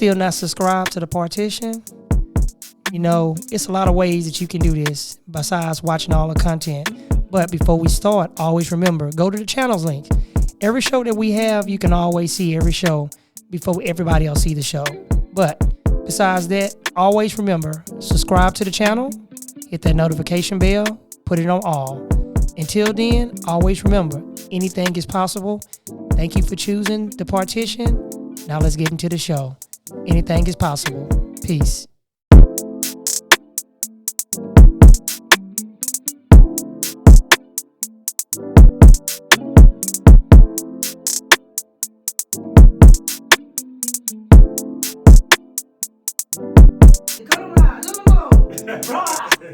still not subscribed to the partition, you know, it's a lot of ways that you can do this besides watching all the content. But before we start, always remember, go to the channels link. Every show that we have, you can always see every show before everybody else see the show. But besides that, always remember, subscribe to the channel, hit that notification bell, put it on all. Until then, always remember, anything is possible. Thank you for choosing the partition. Now let's get into the show. Anything is possible. Peace.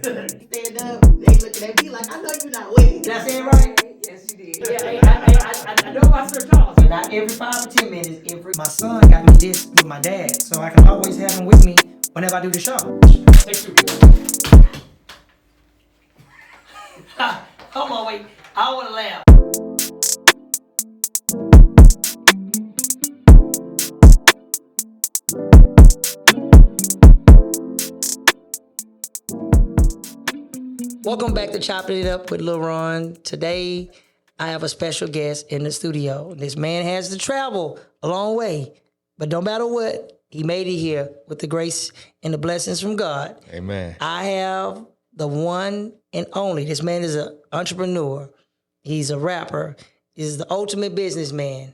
Stand up, they looking at me like, I know you're not waiting. Did I say it right? Yes, you did. Yeah, I know my Sir Charles. Not every 5 or 10 minutes, my son got me this with my dad, so I can always have him with me whenever I do the show. Take 2. Hold on, wait. I want to laugh. Welcome back to Choppin It Up with Lil Ron. Today, I have a special guest in the studio. This man has to travel a long way, but no matter what, he made it here with the grace and the blessings from God. Amen. I have the one and only. This man is an entrepreneur. He's a rapper. He's the ultimate businessman.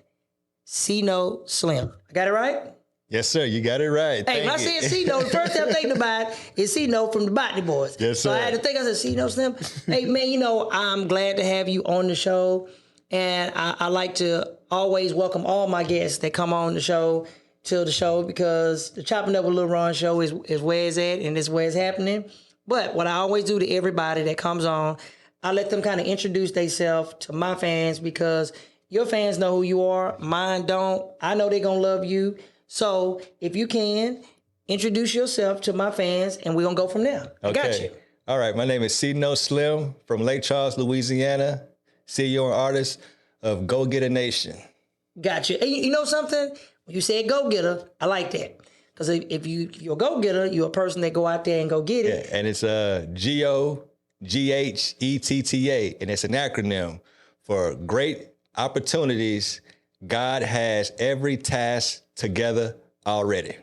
C-No Slim. I got it right? Yes, sir. You got it right. Hey, when I said C-No, the first thing I'm thinking about is C-No from the Botany Boys. Yes, sir. So I had to think, I said, C-No Slim. Hey, man, you know, I'm glad to have you on the show. And I like to always welcome all my guests that come on the show to the show because the Choppin' Up with Lil Ron show is where it's at and it's where it's happening. But what I always do to everybody that comes on, I let them kind of introduce themselves to my fans because your fans know who you are. Mine don't. I know they're going to love you. So if you can, introduce yourself to my fans, and we're going to go from there. I got you. All right. My name is C-No Slim from Lake Charles, Louisiana, CEO and artist of Go Ghetta Nation. Got you. Hey, you know something? When you said go getter, I like that. Because if you're a go getter, you're a person that go out there and go get it. Yeah, and it's GOGHETTA, and it's an acronym for Great Opportunities. God has every task together already.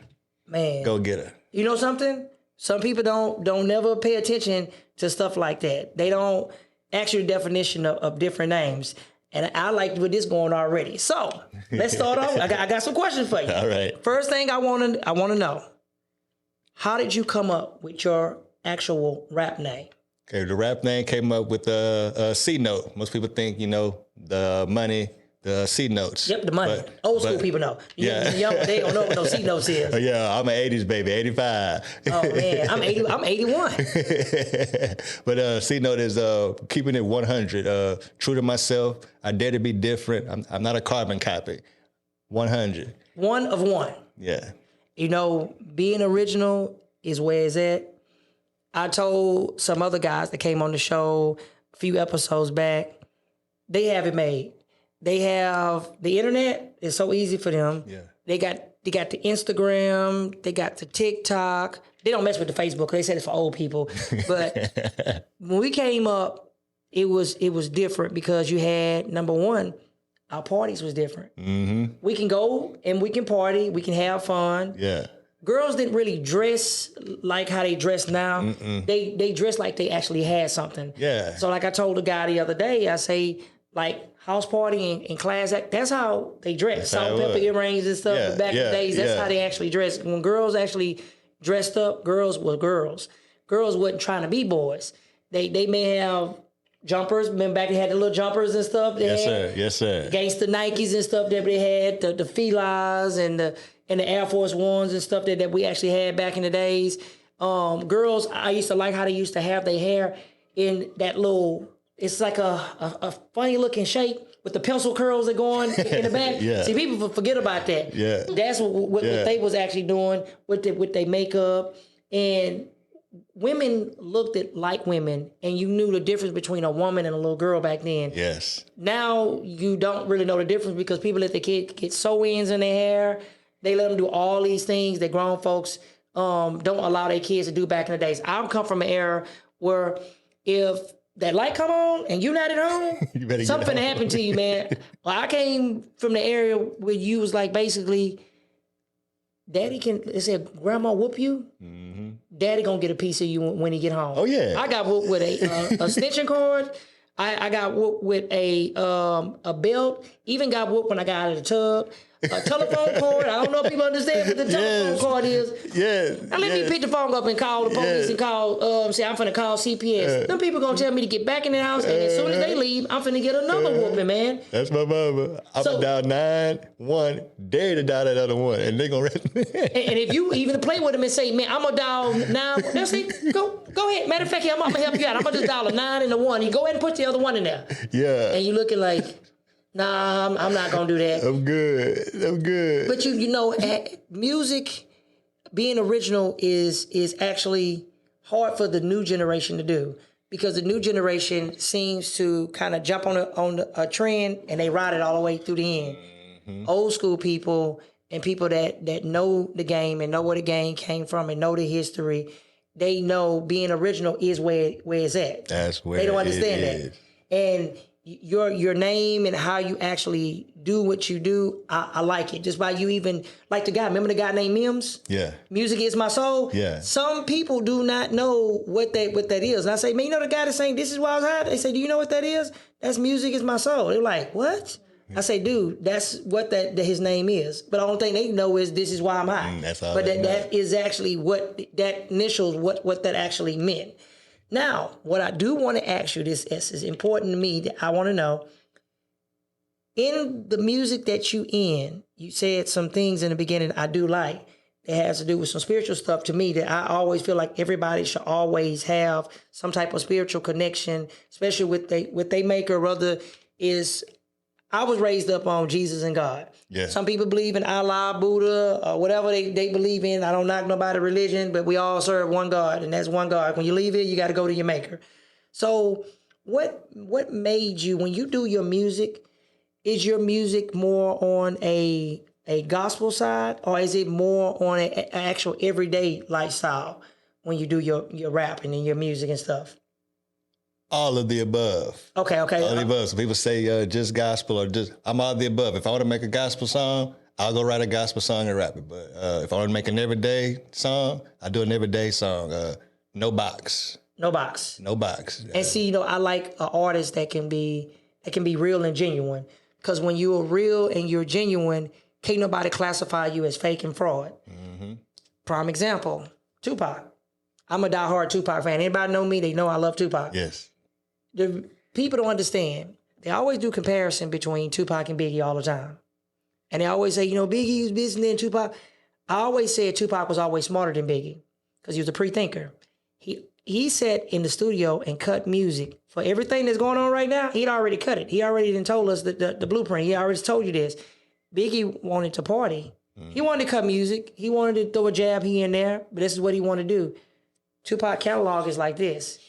Man. Go get her. You know something? Some people don't never pay attention to stuff like that. They don't ask you the definition of different names. And I like with this going already. So let's start off. I got some questions for you. All right. First thing I want to know, how did you come up with your actual rap name? Okay, the rap name came up with a C note. Most people think, you know, the money, the C notes. Yep, the money. Old school people know. Yeah. Young, they don't know what no C notes is. Yeah, I'm an 80s baby, 85. Oh man, I'm 81. But C note is keeping it 100. True to myself. I dare to be different. I'm not a carbon copy. 100. One of one. Yeah. You know, being original is where it's at. I told some other guys that came on the show a few episodes back, they have it made. They have the internet. It's so easy for them. Yeah. They got the Instagram. They got the TikTok. They don't mess with the Facebook. They said it's for old people. But when we came up, it was different because you had, number one, our parties was different. Mm-hmm. We can go and we can party. We can have fun. Yeah. Girls didn't really dress like how they dress now. Mm-mm. They dressed like they actually had something. Yeah. So like I told the guy the other day, I say, like, house party and class act, that's how they dress. Salt, pepper, earrings and stuff. Yeah, Back in the days, that's how they actually dressed. When girls actually dressed up, girls were girls. Girls wasn't trying to be boys. They may have jumpers. Remember back they had the little jumpers and stuff. Yes, sir. Gangsta Nikes and stuff that they had, the Filas and the Air Force Ones and stuff that we actually had back in the days. Girls, I used to like how they used to have their hair in that little, it's like a funny looking shape with the pencil curls that go on in the back. Yeah. See, people forget about that. Yeah. That's what they was actually doing with their makeup. And women looked at like women, and you knew the difference between a woman and a little girl back then. Yes. Now you don't really know the difference because people let the kids get sew-ins in their hair. They let them do all these things that grown folks don't allow their kids to do back in the days. I come from an era where if that light come on and you're not at home, something happened to you, man. Well, I came from the area where you was like basically, Daddy they said, Grandma whoop you. Mm-hmm. Daddy gonna get a piece of you when he get home. Oh yeah. I got whooped with a extension cord. I got whooped with a belt. Even got whooped when I got out of the tub. A telephone cord. I don't know if people understand what the telephone cord is. Yeah. Now let me pick the phone up and call the police and call, say I'm finna call CPS. Them people gonna tell me to get back in the house, and as soon as they leave, I'm finna get another whooping, man. That's my mama. I'm gonna dial 911, dare to dial that other one, and they gonna arrest me. And if you even play with them and say, man, I'm gonna dial 9, they'll say, go ahead. Matter of fact, I'm gonna help you out. I'm gonna just dial a 9 and a 1. You go ahead and put the other one in there. Yeah. And you looking like, nah, I'm not gonna do that. I'm good. But you know, music, being original is actually hard for the new generation to do, because the new generation seems to kind of jump on a trend and they ride it all the way through the end. Mm-hmm. Old school people and people that know the game and know where the game came from and know the history, they know being original is where it's at. That's where they don't understand it that. And your name and how you actually do what you do, I like it. Just by you even, like the guy, remember the guy named Mims? Yeah. Music is my soul? Yeah. Some people do not know what that is. And I say, man, you know the guy that's saying, this is why I was hot? They say, do you know what that is? That's music is my soul. They're like, what? I say, dude, that's what that his name is. But the only thing they know is this is why I'm hot. That's all. But that is actually what that initials, what that actually meant. Now, what I do want to ask you, this is important to me, that I want to know, in the music that you said some things in the beginning I do like that has to do with some spiritual stuff to me, that I always feel like everybody should always have some type of spiritual connection, especially with they maker, whether is, I was raised up on Jesus and God. Yeah. Some people believe in Allah, Buddha, or whatever they believe in. I don't knock nobody's religion, but we all serve one God, and that's one God. When you leave it, you got to go to your maker. So what made you, when you do your music, is your music more on a gospel side, or is it more on an actual everyday lifestyle when you do your rapping and your music and stuff? All of the above. Okay. All of the above. So people say just gospel or just, I'm all of the above. If I want to make a gospel song, I'll go write a gospel song and rap it. But if I want to make an everyday song, I do an everyday song. No box. And see, I like an artist that can be real and genuine. Because when you're real and you're genuine, can't nobody classify you as fake and fraud. Mm-hmm. Prime example, Tupac. I'm a diehard Tupac fan. Anybody know me, they know I love Tupac. Yes. The people don't understand. They always do comparison between Tupac and Biggie all the time. And they always say, Biggie was business than Tupac. I always said Tupac was always smarter than Biggie because he was a pre-thinker. He sat in the studio and cut music for everything that's going on right now. He'd already cut it. He already done told us the blueprint. He already told you this. Biggie wanted to party. Mm. He wanted to cut music. He wanted to throw a jab here and there, but this is what he wanted to do. Tupac catalog is like this.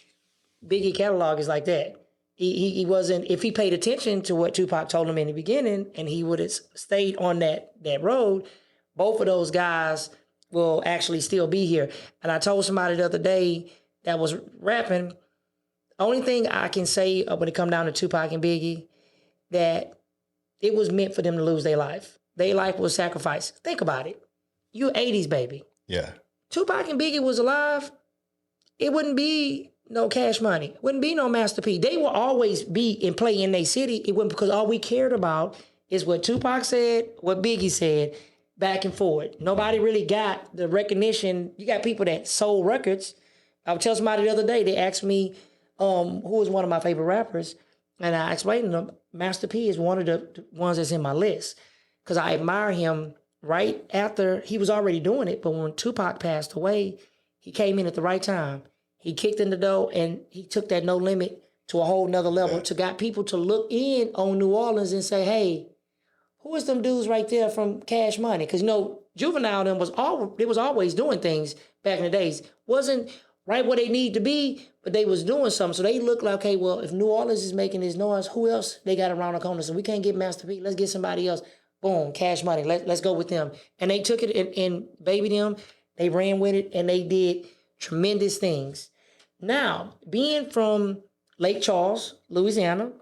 Biggie catalog is like that. He wasn't, if he paid attention to what Tupac told him in the beginning and he would have stayed on that road, both of those guys will actually still be here. And I told somebody the other day that was rapping, only thing I can say when it come down to Tupac and Biggie, that it was meant for them to lose their life. Their life was sacrificed. Think about it. You're 80s, baby. Yeah. Tupac and Biggie was alive, it wouldn't be no Cash Money. Wouldn't be no Master P. They will always be in play in their city. It wouldn't, because all we cared about is what Tupac said, what Biggie said, back and forward. Nobody really got the recognition. You got people that sold records. I would tell somebody the other day, they asked me who was one of my favorite rappers, and I explained to them, Master P is one of the ones that's in my list, because I admire him right after he was already doing it, but when Tupac passed away, he came in at the right time. He kicked in the door and he took that No Limit to a whole nother level, to got people to look in on New Orleans and say, hey, who is them dudes right there from Cash Money? Because, Juvenile them was always doing things back in the days. Wasn't right where they need to be, but they was doing something. So they looked like, okay, well, if New Orleans is making this noise, who else they got around the corner? So we can't get Master P. Let's get somebody else. Boom, Cash Money. Let's go with them. And they took it and baby them. They ran with it and they did tremendous things. Now, being from Lake Charles, Louisiana,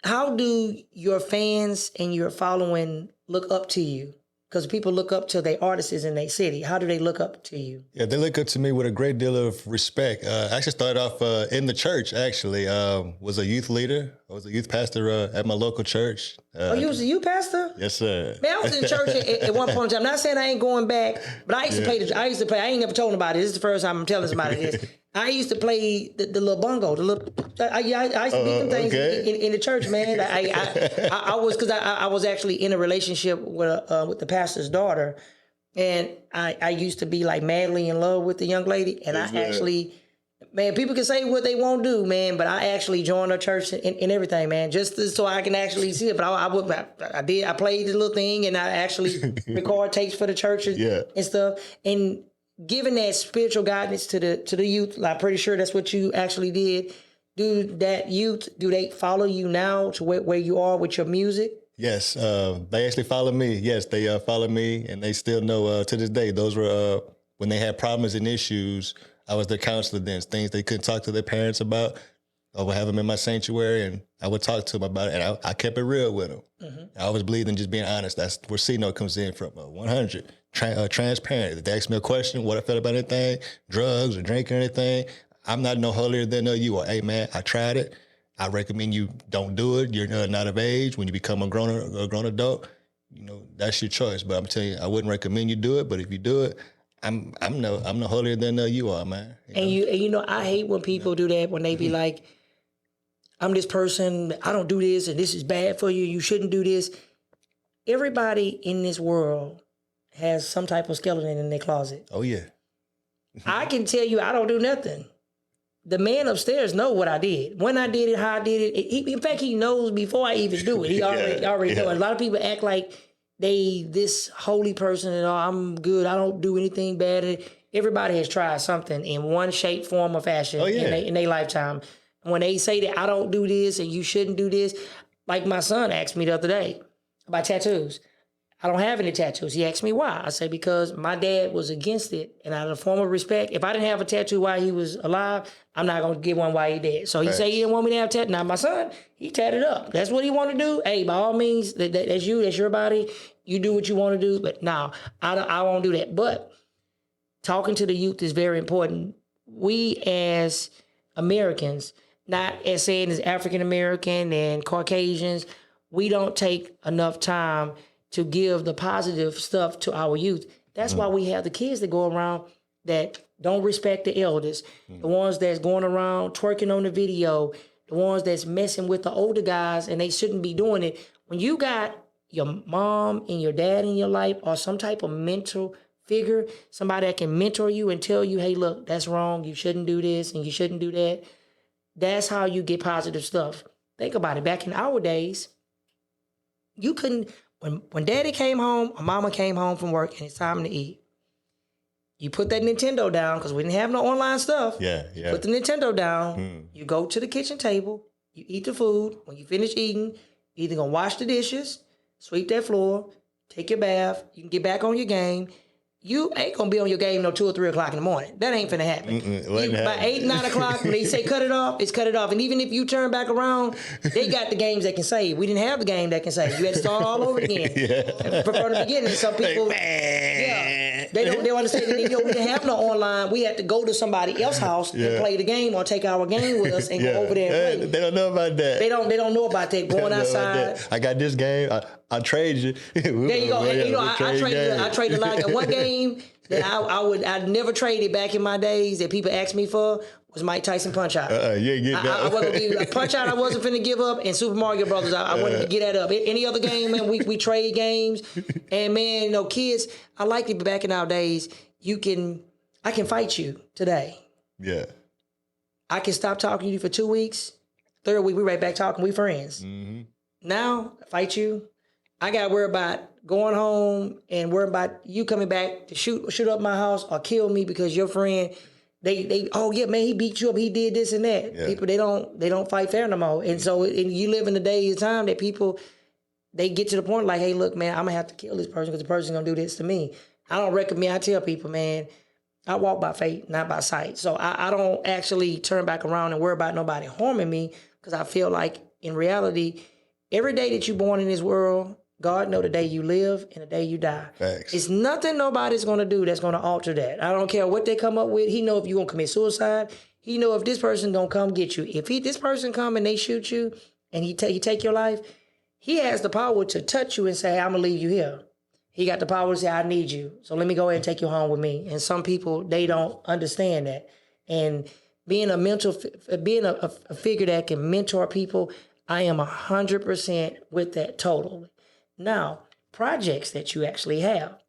how do your fans and your following look up to you? Because people look up to their artists in their city. How do they look up to you? Yeah, they look up to me with a great deal of respect. I actually started off in the church, actually. Was a youth leader. I was a youth pastor at my local church. You was a youth pastor? Yes, sir. Man, I was in church at one point in time. I'm not saying I ain't going back, but I used to play. I ain't never told nobody. This is the first time I'm telling somebody this. I used to play the little bongo, I used to beat them things in the church, man. I was actually in a relationship with the pastor's daughter, and I used to be like madly in love with the young lady, and man, people can say what they won't do, man, but I actually joined her church and everything, man, just so I can actually see it. But I played the little thing, and I actually record tapes for the churches and stuff, and giving that spiritual guidance to the youth. I'm pretty sure that's what you actually did. Do they follow you now to where you are with your music? Yes, they actually follow me. Yes, they follow me, and they still know to this day. Those were when they had problems and issues. I was their counselor then. Things they couldn't talk to their parents about. I would have them in my sanctuary, and I would talk to them about it. And I kept it real with them. Mm-hmm. I always believed in just being honest. That's where C-Note comes in from. 100. Transparent. If they ask me a question, what I felt about anything, drugs or drinking or anything, I'm not no holier than you are. Hey, man, I tried it. I recommend you don't do it. You're not of age. When you become a grown adult, that's your choice. But I'm telling you, I wouldn't recommend you do it. But if you do it, I'm no holier than you are, man. I hate when people do that, when they be like, I'm this person, I don't do this, and this is bad for you, you shouldn't do this. Everybody in this world has some type of skeleton in their closet. Oh, yeah. I can tell you I don't do nothing. The man upstairs know what I did. When I did it, how I did it. In fact, he knows before I even do it. He already knows. A lot of people act like they this holy person and I'm good. I don't do anything bad. Everybody has tried something in one shape, form, or fashion in their lifetime. When they say that I don't do this and you shouldn't do this, like my son asked me the other day about tattoos. I don't have any tattoos. He asked me why. I said, because my dad was against it. And out of a form of respect, if I didn't have a tattoo while he was alive, I'm not going to get one while he dead. So he said he didn't want me to have a tattoo. Now, my son, he tatted up. That's what he want to do. Hey, by all means, that's you. That's your body. You do what you want to do. But no, I won't do that. But talking to the youth is very important. We as Americans, not as saying as African-American and Caucasians, we don't take enough time to give the positive stuff to our youth. That's why we have the kids that go around that don't respect the elders, the ones that's going around twerking on the video, the ones that's messing with the older guys, and they shouldn't be doing it. When you got your mom and your dad in your life or some type of mental figure, somebody that can mentor you and tell you, hey, look, that's wrong, you shouldn't do this and you shouldn't do that, that's how you get positive stuff. Think about it. Back in our days, you couldn't... When daddy came home or mama came home from work and it's time to eat, you put that Nintendo down because we didn't have no online stuff. Yeah. Put the Nintendo down. You go to the kitchen table. You eat the food. When you finish eating, you're either going to wash the dishes, sweep that floor, take your bath. You can get back on your game. You ain't going to be on your game no 2 or 3 o'clock in the morning. That ain't finna happen. By 8, 9 o'clock, when they say cut it off, it's cut it off. And even if you turn back around, they got the games that can save. We didn't have the game that can save. You had to start all over again. From the beginning. Some people, they don't understand that we didn't have no online. We had to go to somebody else's house and play the game or take our game with us and go over there and play. They don't know about that. They don't know about that. Going outside. I got this game. I trade you. There you go. And, I traded a lot. One game that I'd never traded back in my days that people asked me for was Mike Tyson Punch Out. I wasn't gonna give you a Punch Out. I wasn't finna give up, and Super Mario Brothers. I wanted to get that up. Any other game, man, we trade games, and man, kids. I liked it back in our days. I can fight you today. Yeah. I can stop talking to you for 2 weeks. 3rd week, we right back talking. We friends. Mm-hmm. Now, I fight you. I got to worry about going home and worry about you coming back to shoot up my house or kill me because your friend, they oh yeah, man, he beat you up, he did this and that. Yeah. People, they don't fight fair no more. And so you live in a day and time that people, they get to the point like, hey, look, man, I'm gonna have to kill this person because the person's gonna do this to me. I don't recommend. I tell people, man, I walk by faith, not by sight. So I don't actually turn back around and worry about nobody harming me because I feel like in reality, every day that you're born in this world, God know the day you live and the day you die. Facts. It's nothing nobody's gonna do that's gonna alter that. I don't care what they come up with. He know if you're gonna commit suicide. He know if this person gonna come get you. If this person come and they shoot you and he take your life, he has the power to touch you and say, I'm gonna leave you here. He got the power to say, I need you. So let me go ahead and take you home with me. And some people, they don't understand that. And being a figure that can mentor people, I am 100% with that totally. Now, projects that you actually have.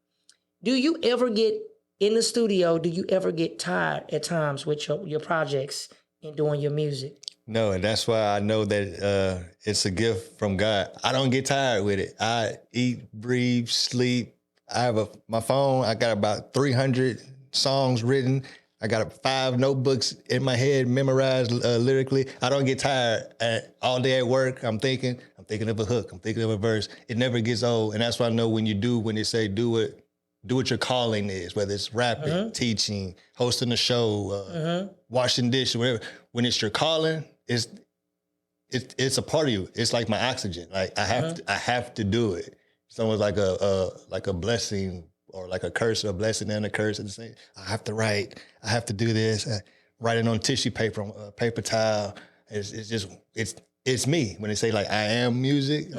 Do you ever get in the studio, do you ever get tired at times with your projects and doing your music? No, and that's why I know that it's a gift from God. I don't get tired with it. I eat, breathe, sleep. I have my phone. I got about 300 songs written. I got 5 notebooks in my head memorized lyrically. I don't get tired. All day at work, I'm thinking of a hook. I'm thinking of a verse. It never gets old. And that's why I know when they say do what your calling is, whether it's rapping, teaching, hosting a show, washing dishes, whatever. When it's your calling, it's a part of you. It's like my oxygen. Like I have to do it. It's almost like a blessing or like a curse or a blessing and a curse at the same. I have to write. I have to do this. Writing on tissue paper, on paper towel. It's me. When they say like I am music,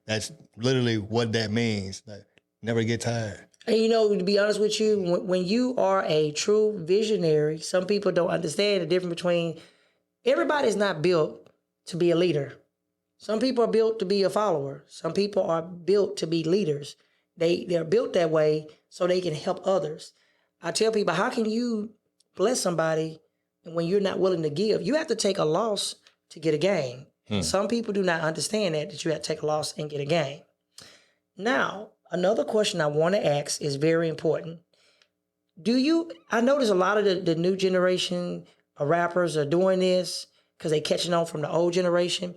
that's literally what that means. Like never get tired. And to be honest with you, when you are a true visionary, some people don't understand the difference between. Everybody's not built to be a leader. Some people are built to be a follower. Some people are built to be leaders. They're built that way so they can help others. I tell people, how can you bless somebody when you're not willing to give? You have to take a loss to get a gain. Some people do not understand that you have to take a loss and get a gain. Now, another question I want to ask is very important. I notice a lot of the new generation rappers are doing this because they're catching on from the old generation.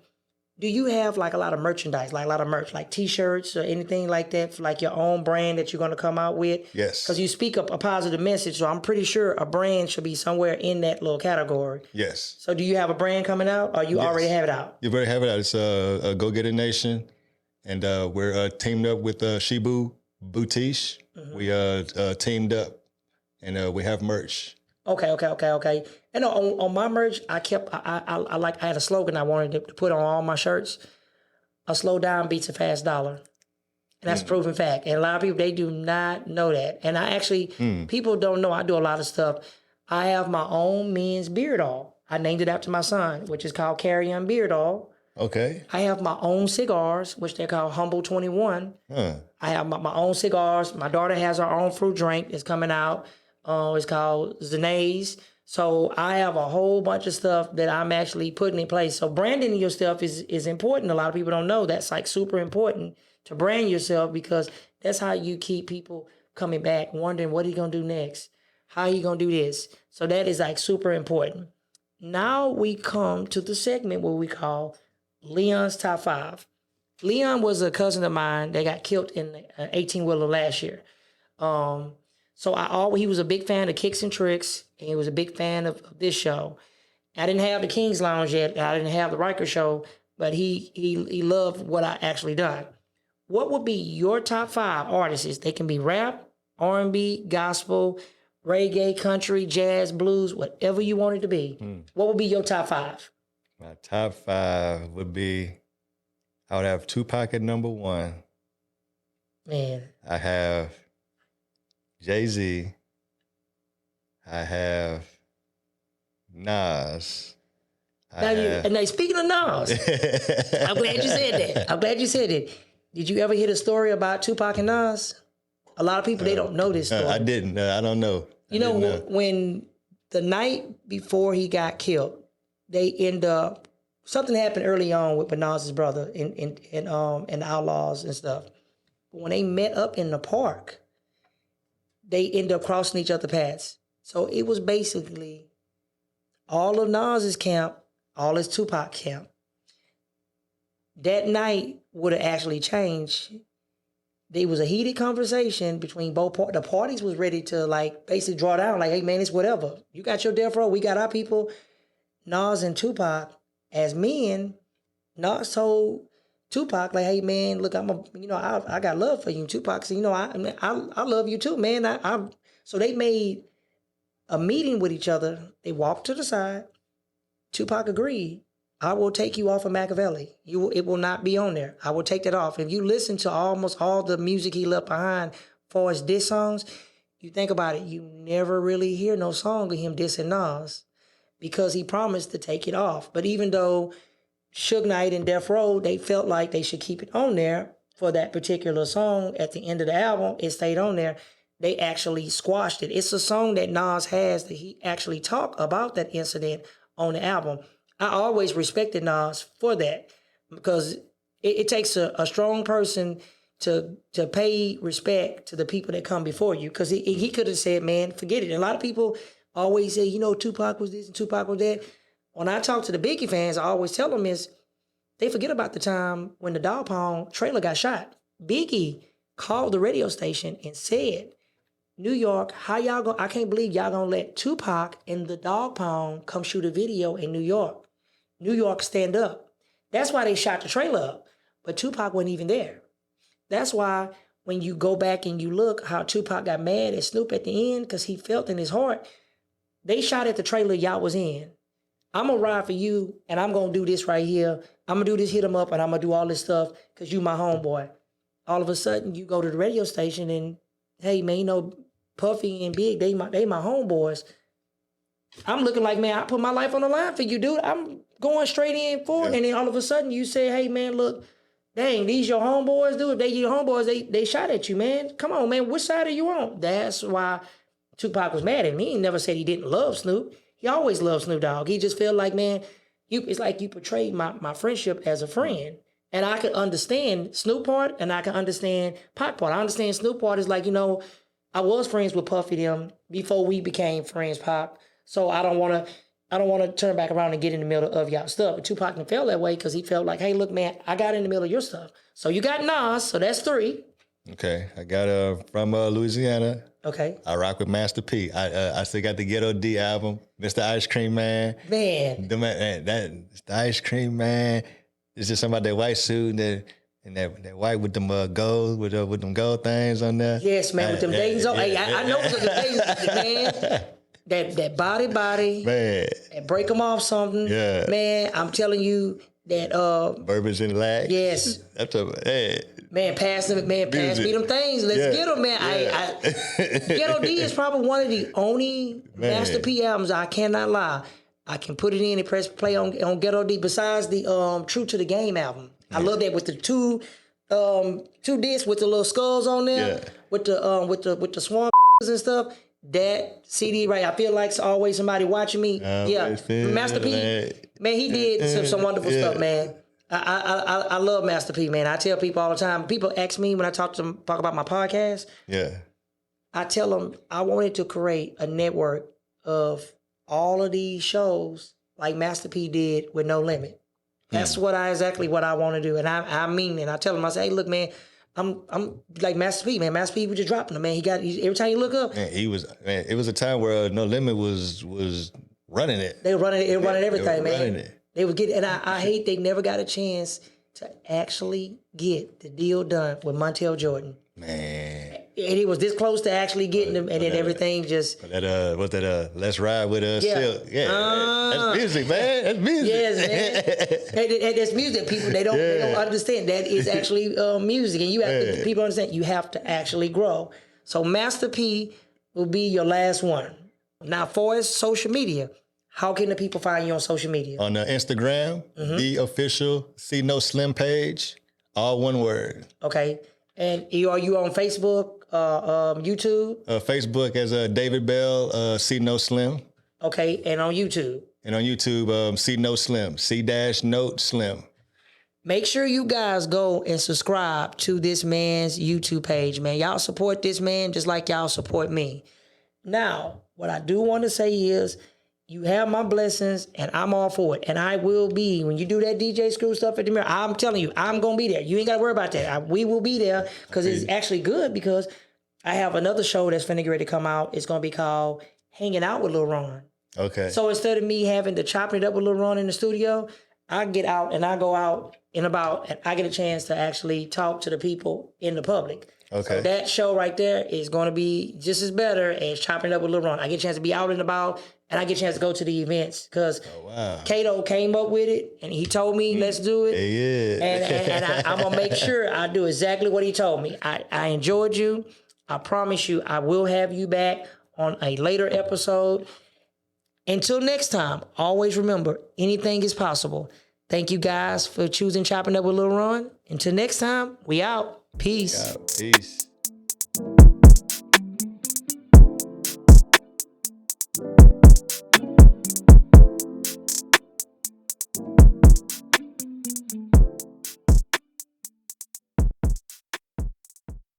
Do you have like a lot of merchandise, like a lot of merch, like T-shirts or anything like that, for like your own brand that you're going to come out with? Yes. Because you speak up a positive message, so I'm pretty sure a brand should be somewhere in that little category. Yes. So do you have a brand coming out, or you already have it out? You already have it out. It's Go Ghetta Nation, and we're teamed up with Shibu Boutique. We teamed up, and we have merch. Okay. And on my merch, I had a slogan I wanted to put on all my shirts. A slow down beats a fast dollar. And that's proven fact. And a lot of people, they do not know that. And I actually, people don't know I do a lot of stuff. I have my own men's beard oil. I named it after my son, which is called Carry On Beard Oil. Okay. I have my own cigars, which they're called Humble 21. I have my own cigars. My daughter has her own fruit drink. It's coming out. It's called Zanays. So I have a whole bunch of stuff that I'm actually putting in place. So branding your stuff is important. A lot of people don't know that's like super important to brand yourself, because that's how you keep people coming back, wondering what are you going to do next? How are you going to do this? So that is like super important. Now we come to the segment where we call Leon's Top 5. Leon was a cousin of mine that got killed in an 18-wheeler last year. So he was a big fan of Kicks and Tricks, and he was a big fan of this show. I didn't have the King's Lounge yet. I didn't have the Riker Show, but he loved what I actually done. What would be your top 5 artists? They can be rap, R&B, gospel, reggae, country, jazz, blues, whatever you want it to be. What would be your top 5? My top 5 would be, I would have Tupac at number 1. Man. I have Jay-Z. I have Nas. Now, speaking of Nas, I'm glad you said that. Did you ever hear the story about Tupac and Nas? A lot of people, they don't know this story. I didn't. I don't know. When the night before he got killed, they end up, something happened early on with Nas's brother and the Outlaws and stuff. But when they met up in the park, they end up crossing each other's paths. So it was basically all of Nas's camp, all his Tupac camp. That night, would have actually changed. There was a heated conversation between both parties. The parties was ready to like basically draw down, like, hey man, it's whatever. You got your death row, we got our people. Nas and Tupac, as men, Nas told Tupac, like, hey man, look, I got love for you. And Tupac said, I love you too, man. So they made a meeting with each other. They walked to the side. Tupac agreed. I will take you off of Machiavelli. It will not be on there. I will take that off. If you listen to almost all the music he left behind, for his diss songs, you think about it, you never really hear no song of him dissing Nas because he promised to take it off. But even though Suge Knight and Death Row, they felt like they should keep it on there for that particular song at the end of the album, it stayed on there. They actually squashed it. It's a song that Nas has that he actually talked about that incident on the album. I always respected Nas for that because it takes a strong person to pay respect to the people that come before you. Because he could have said, man, forget it. And a lot of people always say, Tupac was this and Tupac was that. When I talk to the Biggie fans, I always tell them is they forget about the time when the Dog Pound trailer got shot. Biggie called the radio station and said, New York, how y'all I can't believe y'all gonna let Tupac and the Dog Pound come shoot a video in New York. New York, stand up. That's why they shot the trailer up. But Tupac wasn't even there. That's why when you go back and you look how Tupac got mad at Snoop at the end because he felt in his heart, they shot at the trailer y'all was in. I'm going to ride for you and I'm going to do this right here. I'm going to do this, hit him up, and I'm going to do all this stuff because you my homeboy. All of a sudden, you go to the radio station and, hey, man, Puffy and Big, they my homeboys. I'm looking like, man, I put my life on the line for you, dude. I'm going straight in for it. And then all of a sudden you say, hey, man, look, dang, these your homeboys, dude. If they your homeboys, they shot at you, man. Come on, man. Which side are you on? That's why Tupac was mad at me. He never said he didn't love Snoop. He always loved Snoop Dogg. He just felt like, man, it's like you portrayed my friendship as a friend. And I could understand Snoop part and I can understand Pac part. I understand Snoop part is like, I was friends with Puffy them before we became friends, Pac. So I don't want to turn back around and get in the middle of y'all stuff. But Tupac didn't feel that way because he felt like, hey, look, man, I got in the middle of your stuff. So you got Nas, so that's 3. Okay, I got from Louisiana. Okay. I rock with Master P. I still got the Ghetto D album, Mr. Ice Cream Man. Man. The Ice Cream Man. It's just something about that white suit and that white with them gold with them gold things on there. Yes, man, with them Dayton's on. Hey, I know what the Dayton's, man. That body, man, and break them off something. Yeah, man, I'm telling you that Bourbons and Lags. Yes, that's a hey. Man, pass me them things. Let's get them, man. Yeah. Ghetto D is probably one of the only Master P albums. I cannot lie. I can put it in and press play on Ghetto D. Besides the True to the Game album, I love that with the two discs with the little skulls on there, with the swan and stuff. That CD, right? I feel like it's always somebody watching me. Master P, man, he did some wonderful stuff, man. I love Master P, man. I tell people all the time. People ask me when I talk about my podcast. Yeah, I tell them I wanted to create a network of all of these shows like Master P did with No Limit. That's exactly what I want to do, and I mean it. I tell them, I say, hey, look, man. I'm like Master P, man. Master P was just dropping him, man. Every time you look up, man, it was a time where No Limit was running it. They were running everything, man. They would get, and I hate they never got a chance to actually get the deal done with Montel Jordan. Man. And he was this close to actually getting them, and then everything just. Let's Ride with us. Yeah. That's music, man. That's music. Yes, man. That's music. People they don't understand that is actually music, and you have to, people understand you have to actually grow. So Master P will be your last one. Now, for his social media, how can the people find you on social media? On Instagram, the official See No Slim page, all one word. Okay. And are you on Facebook, YouTube? Facebook as David Bell, See No Slim. Okay, and on YouTube? And on YouTube, See No Slim, C-Note Slim. Make sure you guys go and subscribe to this man's YouTube page, man. Y'all support this man just like y'all support me. Now, what I do want to say is, you have my blessings, and I'm all for it. And I will be, when you do that DJ Screw stuff at the mirror, I'm telling you, I'm going to be there. You ain't got to worry about that. We will be there because it's actually good because I have another show that's finna get ready to come out. It's going to be called Hanging Out with Lil Ron. Okay. So instead of me having to chop it up with Lil Ron in the studio, I get out and I go out and about, and I get a chance to actually talk to the people in the public. Okay. So that show right there is going to be just as better as chopping it up with Lil Ron. I get a chance to be out and about, and I get a chance to go to the events because Kato came up with it, and he told me, let's do it. Yeah. And I'm going to make sure I do exactly what he told me. I enjoyed you. I promise you I will have you back on a later episode. Until next time, always remember, anything is possible. Thank you guys for choosing Chopping Up with Lil Ron. Until next time, we out. Peace. Peace.